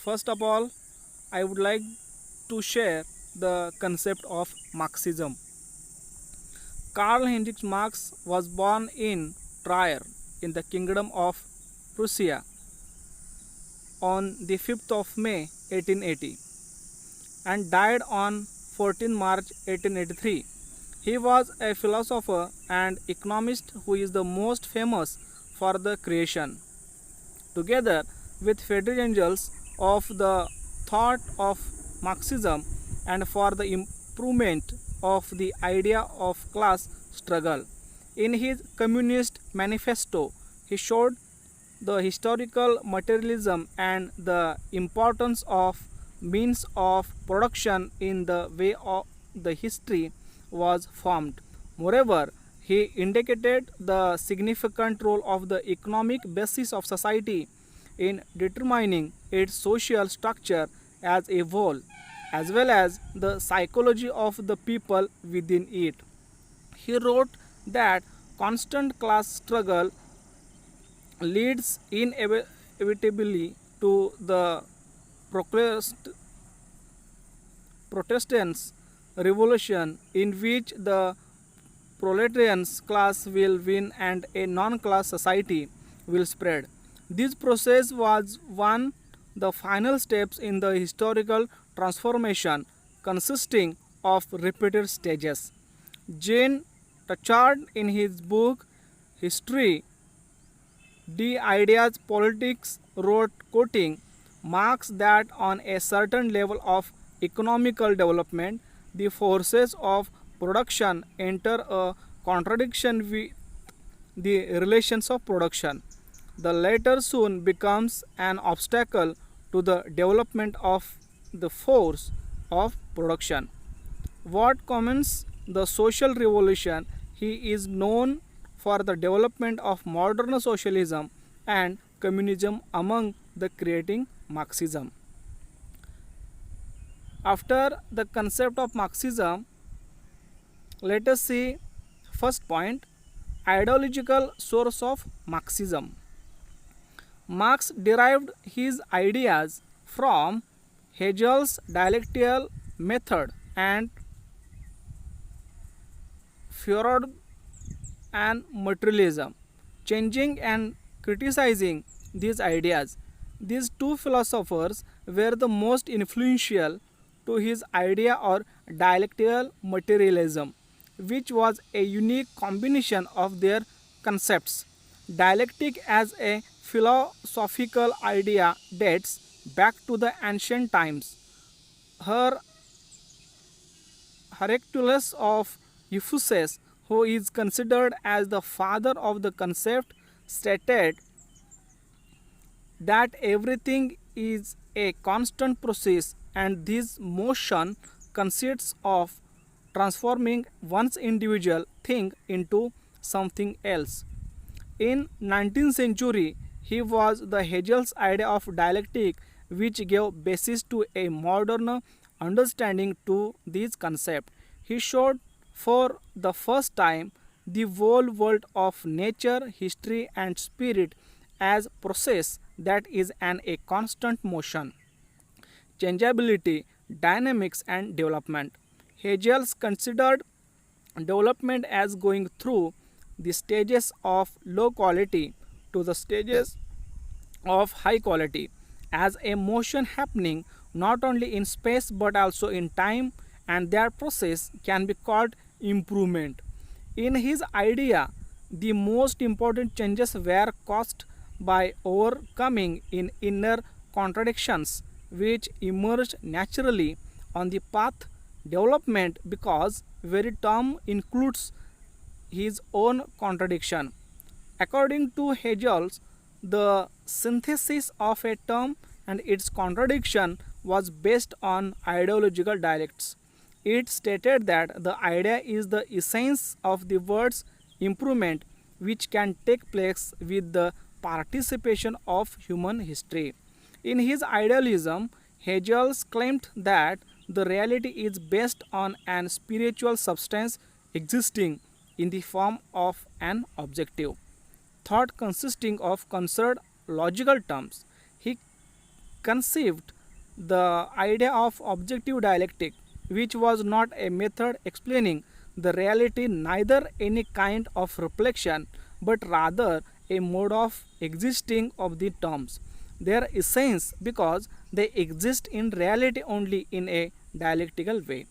First of all, I would like to share the concept of Marxism. Karl Heinrich Marx was born in Trier in the Kingdom of Prussia on the 5th of May 1880 and died on 14 March 1883. He was a philosopher and economist who is the most famous for the creation, together with Friedrich Engels, of the thought of Marxism and for the improvement of the idea of class struggle. In his Communist Manifesto, he showed the historical materialism and the importance of means of production in the way of the history was formed. Moreover, he indicated the significant role of the economic basis of society in determining its social structure as a whole, as well as the psychology of the people within it. He wrote that constant class struggle leads inevitably to the Protestant revolution, in which the proletarian class will win and a non-class society will spread. This process was one the final steps in the historical transformation, consisting of repeated stages. Jean Touchard, in his book History the Ideas Politics, wrote, quoting Marx, that on a certain level of economical development, the forces of production enter a contradiction with the relations of production. The latter soon becomes an obstacle to the development of the force of production. What commences the social revolution, he is known for the development of modern socialism and communism among the creating Marxism. After the concept of Marxism, let us see first point, ideological source of Marxism. Marx derived his ideas from Hegel's dialectical method and Freud and materialism, changing and criticizing these ideas. These two philosophers were the most influential to his idea or dialectical materialism, which was a unique combination of their concepts. Dialectic as a philosophical idea dates back to the ancient times. Her Heraclitus of Ephesus, who is considered as the father of the concept, stated that everything is a constant process and this motion consists of transforming one's individual thing into something else. In 19th century, he was the Hegel's idea of dialectic, which gave basis to a modern understanding to this concept. He showed for the first time the whole world of nature, history and spirit as process that is a constant motion, changeability, dynamics and development. Hegel considered development as going through the stages of low quality to the stages of high quality, as a motion happening not only in space but also in time, and that process can be called improvement. In his idea, the most important changes were caused by overcoming in inner contradictions which emerged naturally on the path development, because very term includes his own contradiction. According to Hegel, the synthesis of a term and its contradiction was based on ideological dialectics. It stated that the idea is the essence of the word's improvement, which can take place with the participation of human history. In his idealism, Hegel claimed that the reality is based on an spiritual substance existing in the form of an objective thought consisting of considered logical terms. He conceived the idea of objective dialectic, which was not a method explaining the reality, neither any kind of reflection, but rather a mode of existing of the terms. Their essence because they exist in reality only in a dialectical way,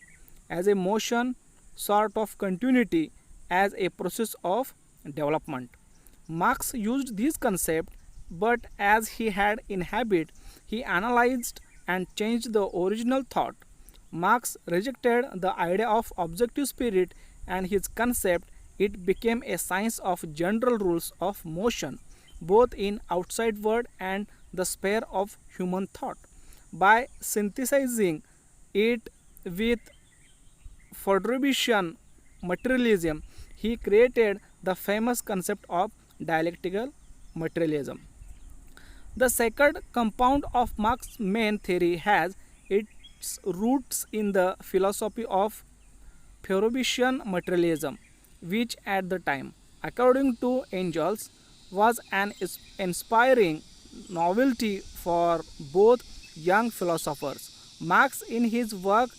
as a motion, sort of continuity, as a process of development. Marx used this concept, but as he had in habit, he analyzed and changed the original thought. Marx rejected the idea of objective spirit and his concept it became a science of general rules of motion, both in outside world and the sphere of human thought. By synthesizing it with Fordrovian materialism, he created the famous concept of dialectical materialism. The second compound of Marx's main theory has its roots in the philosophy of Fordrovian materialism, which at the time, according to Engels, was an inspiring novelty for both young philosophers. Marx, in his work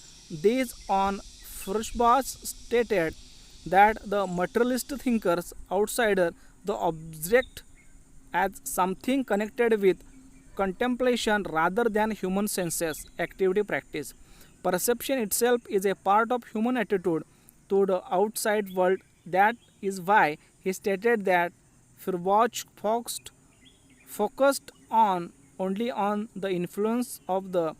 Days on Feuerbach, stated that the materialist thinkers outsider the object as something connected with contemplation rather than human senses activity practice. Perception itself is a part of human attitude to the outside world. That is why he stated that Feuerbach focused on only on the influence of the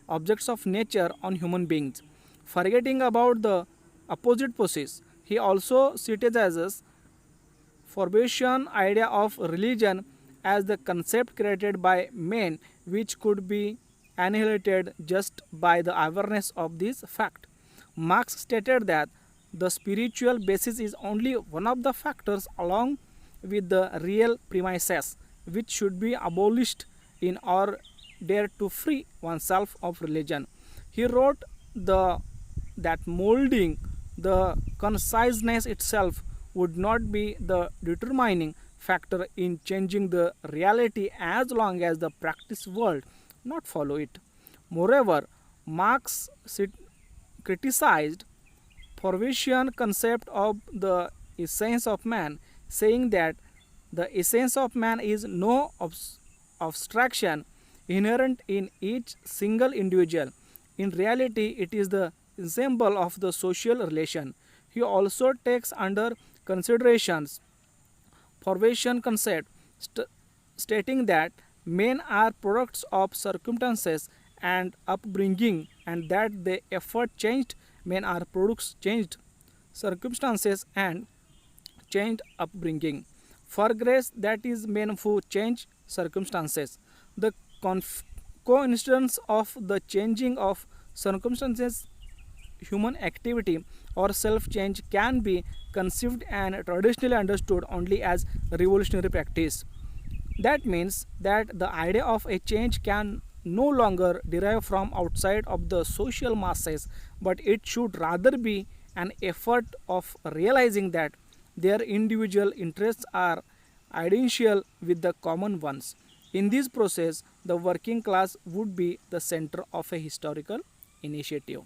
objects of nature on human beings, forgetting about the opposite process. He also criticizes Fordrovian idea of religion as the concept created by men which could be annihilated just by the awareness of this fact. Marx stated that the spiritual basis is only one of the factors along with the real premises which should be abolished in order to free oneself of religion. He wrote that molding the consciousness itself would not be the determining factor in changing the reality as long as the practice world not follow it. Moreover, Marx criticized Fordrovian concept of the essence of man, saying that the essence of man is no abstraction inherent in each single individual. In reality, it is the ensemble of the social relation. He also takes under considerations Fordrovian concept, stating that men are products of circumstances and upbringing, and that the effort changed men are products changed circumstances and changed upbringing. For grace, that is men who change circumstances. The coincidence of the changing of circumstances, human activity, or self change can be conceived and traditionally understood only as revolutionary practice. That means that the idea of a change can no longer derive from outside of the social masses, but it should rather be an effort of realizing that their individual interests are identical with the common ones. In this process, the working class would be the center of a historical initiative.